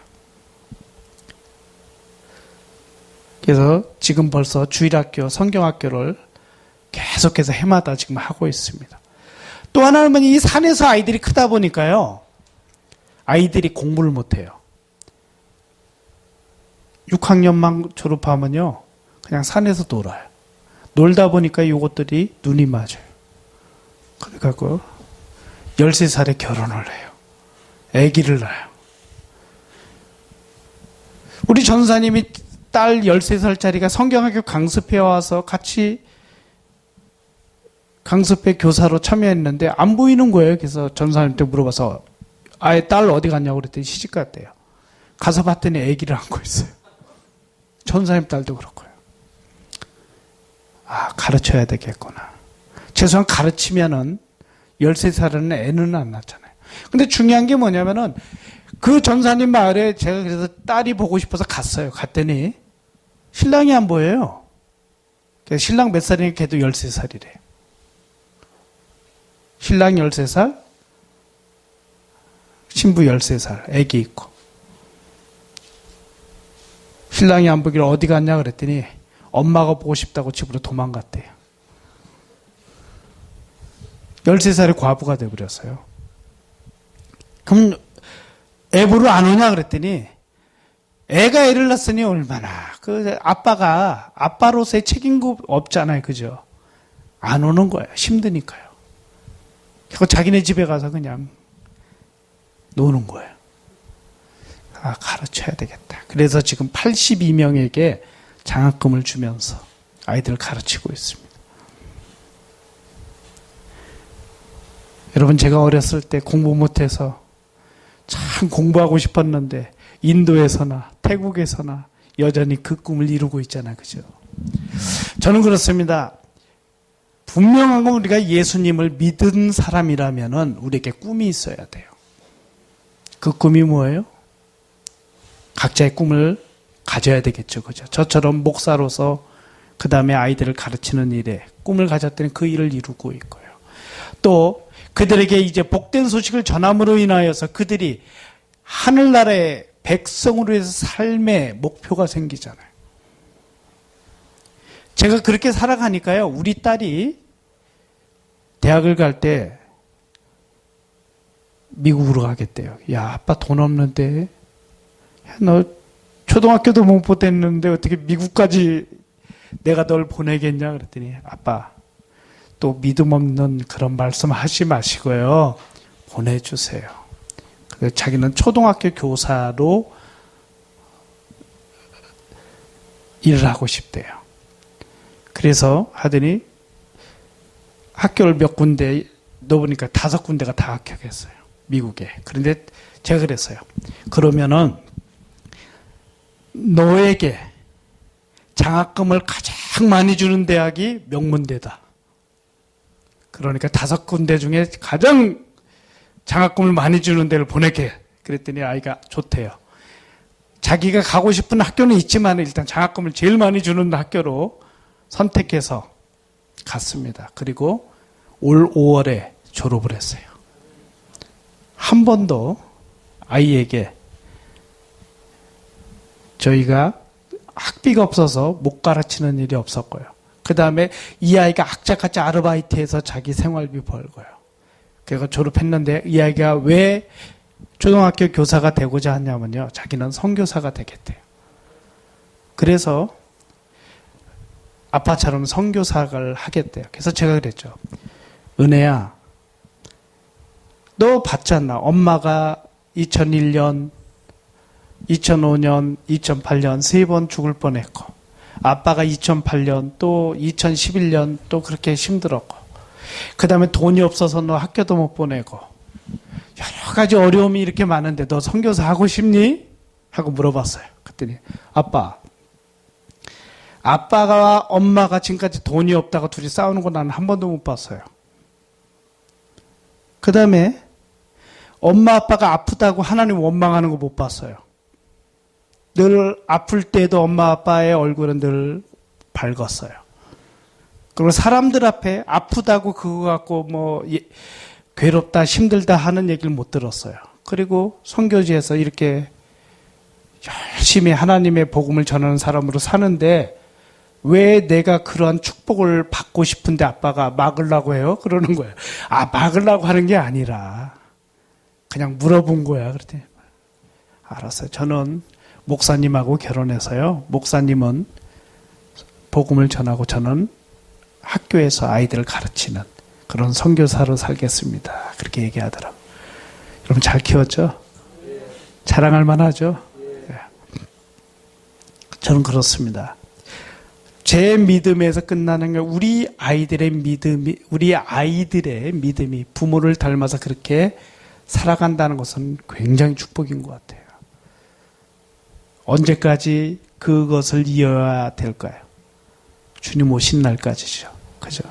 그래서 지금 벌써 주일학교, 성경학교를 계속해서 해마다 지금 하고 있습니다. 또 하나는 이 산에서 아이들이 크다 보니까요. 아이들이 공부를 못해요. 6학년만 졸업하면요. 그냥 산에서 놀아요. 놀다 보니까 이것들이 눈이 맞아요. 그래갖고 13살에 결혼을 해요. 아기를 낳아요. 우리 전사님이 딸 13살짜리가 성경학교 강습회 와서 같이 강습회 교사로 참여했는데 안 보이는 거예요. 그래서 전사님한테 물어봐서 아예 딸 어디 갔냐고 그랬더니 시집 갔대요. 가서 봤더니 아기를 안고 있어요. 전사님 딸도 그렇고요. 가르쳐야 되겠구나. 최소한 가르치면은 13살은 애는 안 낳잖아요. 근데 중요한 게 뭐냐면은 그 전사님 마을에 제가 그래서 딸이 보고 싶어서 갔어요. 갔더니 신랑이 안 보여요. 신랑 몇 살이니까 걔도 13살이래요. 신랑 13살, 신부 13살, 애기 있고. 신랑이 안 보기를 어디 갔냐 그랬더니 엄마가 보고 싶다고 집으로 도망갔대요. 13살의 과부가 돼버렸어요. 그럼 애 보러 안 오냐 그랬더니 애가 애를 낳았으니 얼마나 그 아빠가 아빠로서의 책임도 없잖아요. 그죠? 안 오는 거예요. 힘드니까요. 그리고 자기네 집에 가서 그냥 노는 거예요. 가르쳐야 되겠다. 그래서 지금 82명에게 장학금을 주면서 아이들을 가르치고 있습니다. 여러분, 제가 어렸을 때 공부 못해서 참 공부하고 싶었는데 인도에서나 태국에서나 여전히 그 꿈을 이루고 있잖아요. 그죠? 저는 그렇습니다. 분명한 건 우리가 예수님을 믿은 사람이라면은 우리에게 꿈이 있어야 돼요. 그 꿈이 뭐예요? 각자의 꿈을 가져야 되겠죠. 그죠? 저처럼 목사로서 그 다음에 아이들을 가르치는 일에 꿈을 가졌더니 그 일을 이루고 있고요. 또 그들에게 이제 복된 소식을 전함으로 인하여서 그들이 하늘나라의 백성으로 해서 삶의 목표가 생기잖아요. 제가 그렇게 살아가니까요. 우리 딸이 대학을 갈 때 미국으로 가겠대요. 야, 아빠 돈 없는데 야, 너 초등학교도 못 보냈는데 어떻게 미국까지 내가 널 보내겠냐 그랬더니 아빠 또 믿음 없는 그런 말씀 하지 마시고요. 보내주세요. 그래서 자기는 초등학교 교사로 일을 하고 싶대요. 그래서 하더니 학교를 몇 군데 넣어보니까 5군데가 다 합격했어요. 미국에. 그런데 제가 그랬어요. 그러면은 너에게 장학금을 가장 많이 주는 대학이 명문대다. 그러니까 5군데 중에 가장 장학금을 많이 주는 데를 보낼게. 그랬더니 아이가 좋대요. 자기가 가고 싶은 학교는 있지만 일단 장학금을 제일 많이 주는 학교로 선택해서 갔습니다. 그리고 올 5월에 졸업을 했어요. 한 번도 아이에게 저희가 학비가 없어서 못 가르치는 일이 없었고요. 그 다음에 이 아이가 악착같이 아르바이트해서 자기 생활비 벌고요. 그래서 졸업했는데 이 아이가 왜 초등학교 교사가 되고자 하냐면요. 자기는 선교사가 되겠대요. 그래서 아빠처럼 선교사를 하겠대요. 그래서 제가 그랬죠. 은혜야, 너 봤잖아. 엄마가 2001년, 2005년, 2008년 세 번 죽을 뻔했고 아빠가 2008년 또 2011년 또 그렇게 힘들었고 그 다음에 돈이 없어서 너 학교도 못 보내고 여러 가지 어려움이 이렇게 많은데 너 선교사 하고 싶니? 하고 물어봤어요. 그랬더니 아빠가 엄마가 지금까지 돈이 없다고 둘이 싸우는 거 나는 한 번도 못 봤어요. 그 다음에 엄마 아빠가 아프다고 하나님 원망하는 거 못 봤어요. 늘 아플 때도 엄마 아빠의 얼굴은 늘 밝았어요. 그리고 사람들 앞에 아프다고 그거 갖고 뭐 괴롭다 힘들다 하는 얘기를 못 들었어요. 그리고 선교지에서 이렇게 열심히 하나님의 복음을 전하는 사람으로 사는데 왜 내가 그러한 축복을 받고 싶은데 아빠가 막으려고 해요? 그러는 거예요. 막으려고 하는 게 아니라 그냥 물어본 거야. 그랬더니 알았어요. 저는 목사님하고 결혼해서요. 목사님은 복음을 전하고 저는 학교에서 아이들을 가르치는 그런 선교사로 살겠습니다. 그렇게 얘기하더라고요. 여러분 잘 키웠죠? 자랑할 만하죠? 저는 그렇습니다. 제 믿음에서 끝나는 게 우리 아이들의 믿음이 부모를 닮아서 그렇게 살아간다는 것은 굉장히 축복인 것 같아요. 언제까지 그것을 이어야 될까요? 주님 오신 날까지죠. 그죠?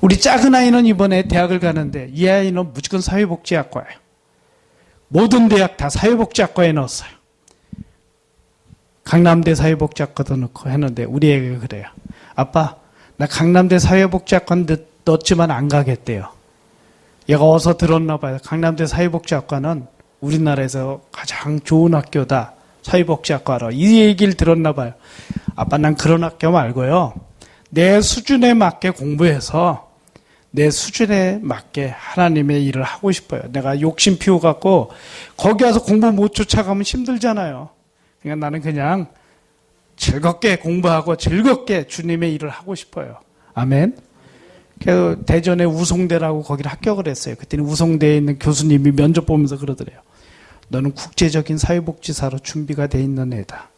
우리 작은 아이는 이번에 대학을 가는데 이 아이는 무조건 사회복지학과예요. 모든 대학 다 사회복지학과에 넣었어요. 강남대 사회복지학과도 넣고 했는데 우리 애가 그래요. 아빠, 나 강남대 사회복지학과 넣었지만 안 가겠대요. 얘가 어디서 들었나 봐요. 강남대 사회복지학과는 우리나라에서 가장 좋은 학교다. 사회복지학과로. 이 얘기를 들었나 봐요. 아빠, 난 그런 학교 말고요. 내 수준에 맞게 공부해서 내 수준에 맞게 하나님의 일을 하고 싶어요. 내가 욕심 피워갖고 거기 와서 공부 못 쫓아가면 힘들잖아요. 그러니까 나는 그냥 즐겁게 공부하고 즐겁게 주님의 일을 하고 싶어요. 아멘. 그래서 대전에 우송대라고 거기를 합격을 했어요. 그때는 우송대에 있는 교수님이 면접 보면서 그러더래요. 너는 국제적인 사회복지사로 준비가 돼 있는 애다.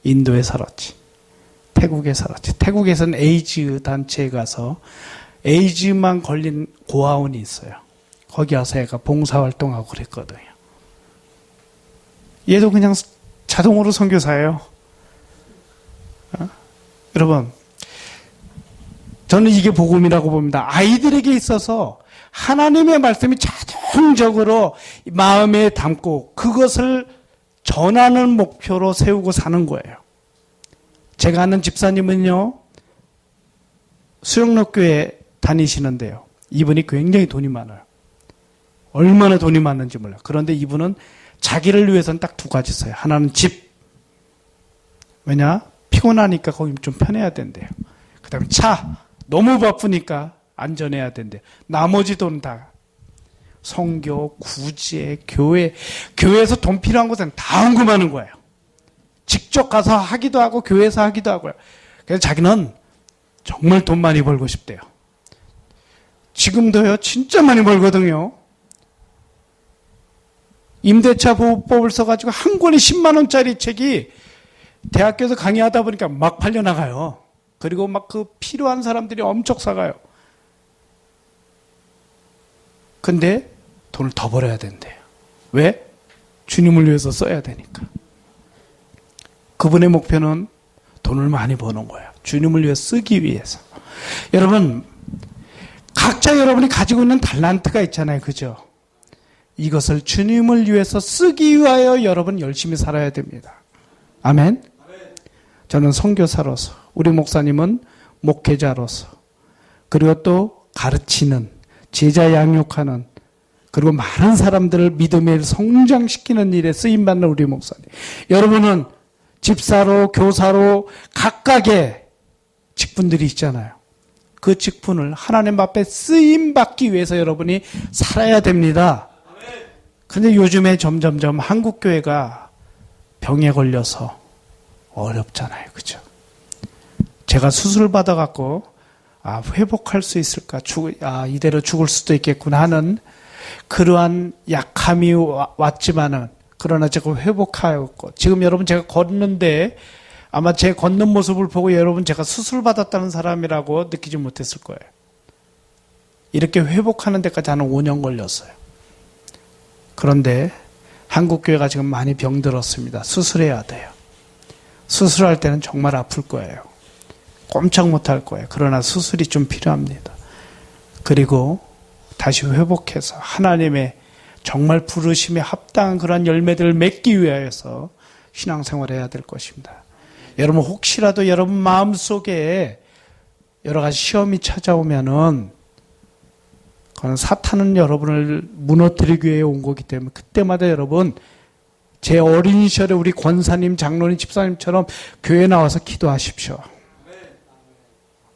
인도에 살았지. 태국에 살았지. 태국에서는 에이즈 단체에 가서 에이즈만 걸린 고아원이 있어요. 거기 와서 애가 봉사활동하고 그랬거든요. 얘도 그냥 자동으로 선교사예요. 여러분, 저는 이게 복음이라고 봅니다. 아이들에게 있어서 하나님의 말씀이 자동적으로 마음에 담고 그것을 전하는 목표로 세우고 사는 거예요. 제가 아는 집사님은요, 수영록교회 다니시는데요. 이분이 굉장히 돈이 많아요. 얼마나 돈이 많은지 몰라요. 그런데 이분은 자기를 위해서는 딱 두 가지 써요. 하나는 집. 왜냐? 피곤하니까 거기 좀 편해야 된대요. 그 다음에 차. 너무 바쁘니까 안전해야 된대요. 나머지 돈 다 선교, 구제, 교회. 교회에서 돈 필요한 곳은 다 헌금하는 거예요. 직접 가서 하기도 하고 교회에서 하기도 하고요. 그래서 자기는 정말 돈 많이 벌고 싶대요. 지금도요. 진짜 많이 벌거든요. 임대차 보호법을 써가지고 한 권에 10만 원짜리 책이 대학교에서 강의하다 보니까 막 팔려나가요. 그리고 막 그 필요한 사람들이 엄청 사가요. 근데 돈을 더 벌어야 된대요. 왜? 주님을 위해서 써야 되니까. 그분의 목표는 돈을 많이 버는 거예요. 주님을 위해 쓰기 위해서. 여러분, 각자 여러분이 가지고 있는 달란트가 있잖아요. 그죠? 이것을 주님을 위해서 쓰기 위하여 여러분 열심히 살아야 됩니다. 아멘? 저는 선교사로서, 우리 목사님은 목회자로서, 그리고 또 가르치는, 제자 양육하는, 그리고 많은 사람들을 믿음에 성장시키는 일에 쓰임받는 우리 목사님. 여러분은 집사로, 교사로 각각의 직분들이 있잖아요. 그 직분을 하나님 앞에 쓰임받기 위해서 여러분이 살아야 됩니다. 근데 요즘에 점점점 한국교회가 병에 걸려서 어렵잖아요. 그죠? 제가 수술 받아갖고, 회복할 수 있을까? 이대로 죽을 수도 있겠구나 하는 그러한 약함이 왔지만은, 그러나 제가 회복하였고, 지금 여러분 제가 걷는데, 아마 제 걷는 모습을 보고 여러분 제가 수술 받았다는 사람이라고 느끼지 못했을 거예요. 이렇게 회복하는 데까지 한 5년 걸렸어요. 그런데 한국교회가 지금 많이 병들었습니다. 수술해야 돼요. 수술할 때는 정말 아플 거예요. 꼼짝 못할 거예요. 그러나 수술이 좀 필요합니다. 그리고 다시 회복해서 하나님의 정말 부르심에 합당한 그런 열매들을 맺기 위하여서 신앙생활을 해야 될 것입니다. 여러분 혹시라도 여러분 마음속에 여러 가지 시험이 찾아오면은 그건 사탄은 여러분을 무너뜨리기 위해 온 거기 때문에 그때마다 여러분 제 어린 시절에 우리 권사님, 장로님, 집사님처럼 교회에 나와서 기도하십시오.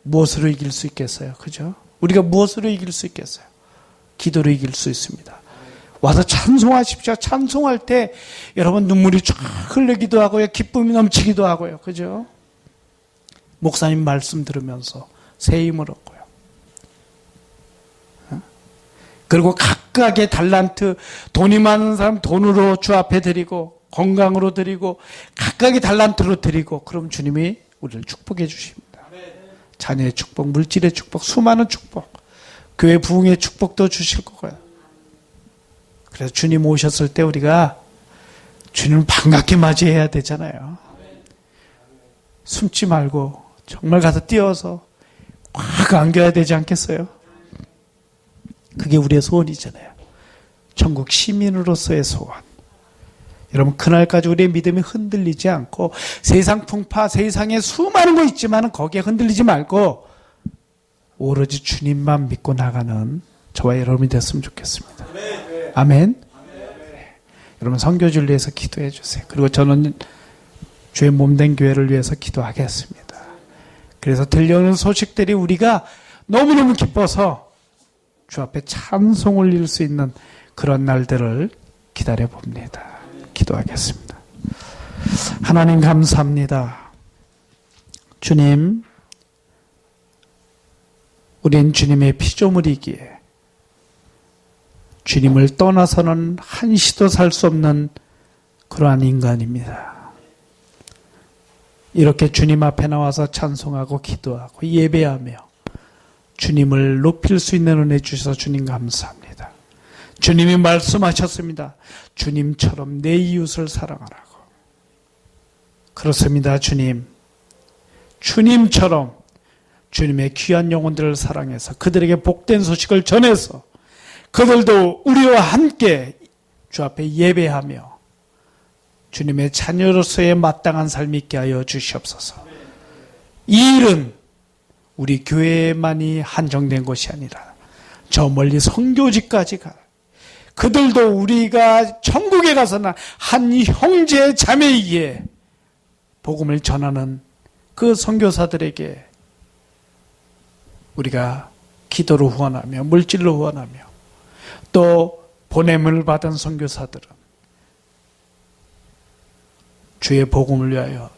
무엇으로 이길 수 있겠어요? 그죠? 우리가 무엇으로 이길 수 있겠어요? 기도로 이길 수 있습니다. 와서 찬송하십시오. 찬송할 때 여러분 눈물이 쫙 흘리기도 하고요. 기쁨이 넘치기도 하고요. 그죠? 목사님 말씀 들으면서 새 힘을 얻고요. 그리고 각각의 달란트, 돈이 많은 사람 돈으로 주 앞에 드리고 건강으로 드리고 각각의 달란트로 드리고 그럼 주님이 우리를 축복해 주십니다. 자녀의 축복, 물질의 축복, 수많은 축복, 교회 부흥의 축복도 주실 거고요. 그래서 주님 오셨을 때 우리가 주님을 반갑게 맞이해야 되잖아요. 숨지 말고 정말 가서 뛰어서 꽉 안겨야 되지 않겠어요? 그게 우리의 소원이잖아요. 천국 시민으로서의 소원. 여러분 그날까지 우리의 믿음이 흔들리지 않고 세상 풍파, 세상에 수많은 거 있지만 거기에 흔들리지 말고 오로지 주님만 믿고 나가는 저와 여러분이 됐으면 좋겠습니다. 아멘. 네. 여러분 선교주를 위해서 기도해 주세요. 그리고 저는 주의 몸된 교회를 위해서 기도하겠습니다. 그래서 들려오는 소식들이 우리가 너무너무 기뻐서 주 앞에 찬송 올릴 수 있는 그런 날들을 기다려 봅니다. 기도하겠습니다. 하나님 감사합니다. 주님, 우린 주님의 피조물이기에 주님을 떠나서는 한시도 살 수 없는 그러한 인간입니다. 이렇게 주님 앞에 나와서 찬송하고 기도하고 예배하며 주님을 높일 수 있는 은혜 주셔서 주님 감사합니다. 주님이 말씀하셨습니다. 주님처럼 내 이웃을 사랑하라고. 그렇습니다, 주님. 주님처럼 주님의 귀한 영혼들을 사랑해서 그들에게 복된 소식을 전해서 그들도 우리와 함께 주 앞에 예배하며 주님의 자녀로서의 마땅한 삶이 있게 하여 주시옵소서. 이 일은 우리 교회에만이 한정된 것이 아니라 저 멀리 선교지까지 가. 그들도 우리가 천국에 가서는 한 형제 자매이기에 복음을 전하는 그 선교사들에게 우리가 기도로 후원하며 물질로 후원하며 또 보냄을 받은 선교사들은 주의 복음을 위하여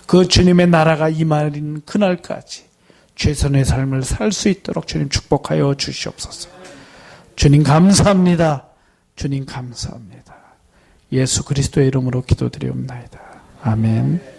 그 주님의 나라가 임하는 그날까지 최선의 삶을 살 수 있도록 주님 축복하여 주시옵소서. 주님 감사합니다. 주님 감사합니다. 예수 그리스도의 이름으로 기도드리옵나이다. 아멘.